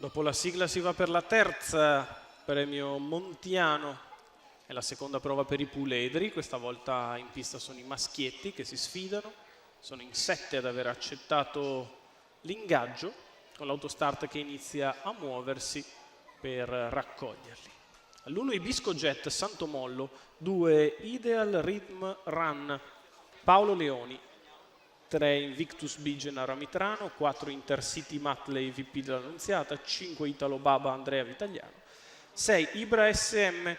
Dopo la sigla si va per la terza, premio Montiano. È la seconda prova per i puledri, questa volta in pista sono i maschietti che si sfidano. Sono in 7 ad aver accettato l'ingaggio, con l'autostart che inizia a muoversi per raccoglierli. All'1 Ibisco Jet Santo Mollo, 2 Ideal Rhythm Run Paolo Leoni, 3 Invictus B Gennaro Amitrano, 4 Intercity Matley VP dell'Annunziata, 5 Italo Baba Andrea Vitagliano, 6 Ibra SM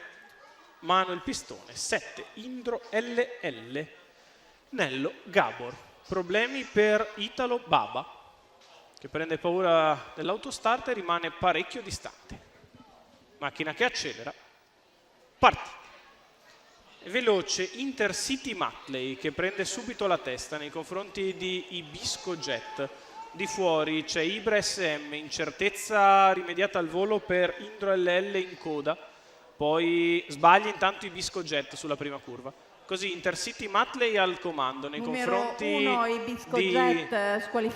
Manuel Pistone, 7 Indro LL Nello Gabor. Problemi per Italo Baba, che prende paura dell'autostart e rimane parecchio distante. Macchina che accelera, parte. Veloce Intercity Matley che prende subito la testa nei confronti di Ibisco Jet. Di fuori c'è Ibra SM, incertezza rimediata al volo per Indro LL in coda, poi sbaglia intanto Ibisco Jet sulla prima curva. Così Intercity Matley al comando nei confronti di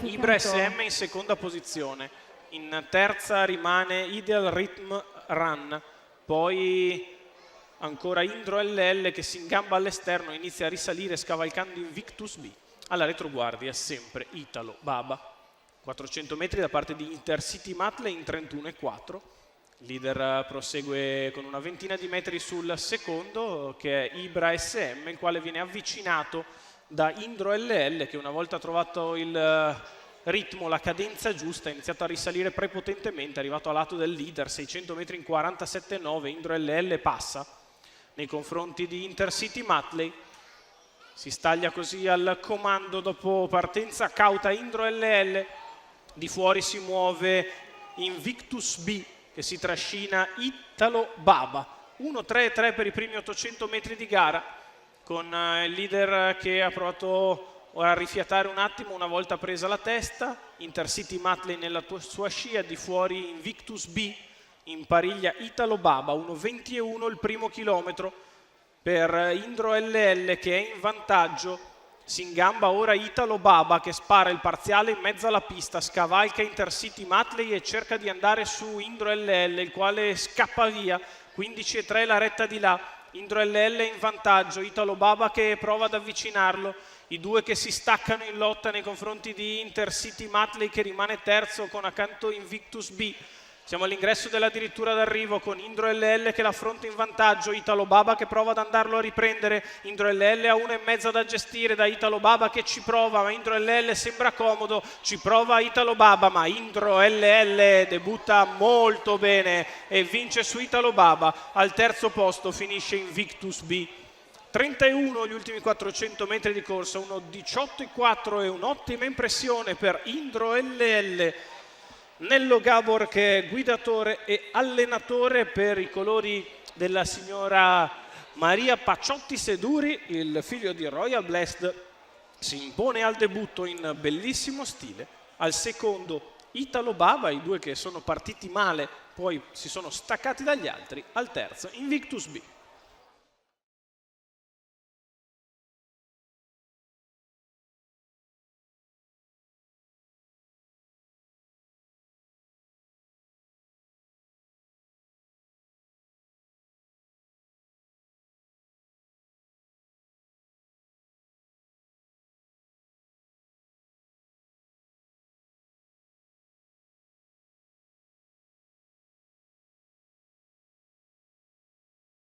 Ibra SM in seconda posizione. In terza rimane Ideal Rhythm Run, poi ancora Indro LL che si ingamba all'esterno, inizia a risalire scavalcando Invictus B. Alla retroguardia sempre Italo Baba. 400 metri da parte di Intercity Matley in 31,4. Leader prosegue con una ventina di metri sul secondo, che è Ibra SM, il quale viene avvicinato da Indro LL, che una volta trovato il ritmo, la cadenza giusta, ha iniziato a risalire prepotentemente, è arrivato a lato del leader, 600 metri in 47,9. Indro LL passa nei confronti di Intercity Matley, si staglia così al comando dopo partenza cauta Indro LL. Di fuori si muove Invictus B che si trascina Italo Baba. 1-3-3 per i primi 800 metri di gara, con il leader che ha provato a rifiatare un attimo una volta presa la testa. Intercity Matley nella sua scia, di fuori Invictus B, in pariglia Italo Baba. 1:21 il primo chilometro per Indro LL che è in vantaggio. Si ingamba ora Italo Baba che spara il parziale in mezzo alla pista, scavalca Intercity Matley e cerca di andare su Indro LL, il quale scappa via. 15:3 la retta di là. Indro LL in vantaggio, Italo Baba che prova ad avvicinarlo. I due che si staccano in lotta nei confronti di Intercity Matley che rimane terzo con accanto Invictus B. Siamo all'ingresso della dirittura d'arrivo con Indro LL che l'affronta in vantaggio, Italo Baba che prova ad andarlo a riprendere. Indro LL a 1,5 da gestire da Italo Baba che ci prova, ma Indro LL sembra comodo, ci prova Italo Baba, ma Indro LL debutta molto bene e vince su Italo Baba. Al terzo posto finisce Invictus B. 31 gli ultimi 400 metri di corsa, 1:18,4 e un'ottima impressione per Indro LL. Nello Gabor che è guidatore e allenatore per i colori della signora Maria Pacciotti Seduri, il figlio di Royal Blessed, si impone al debutto in bellissimo stile. Al secondo Italo Baba, i due che sono partiti male poi si sono staccati dagli altri. Al terzo Invictus B.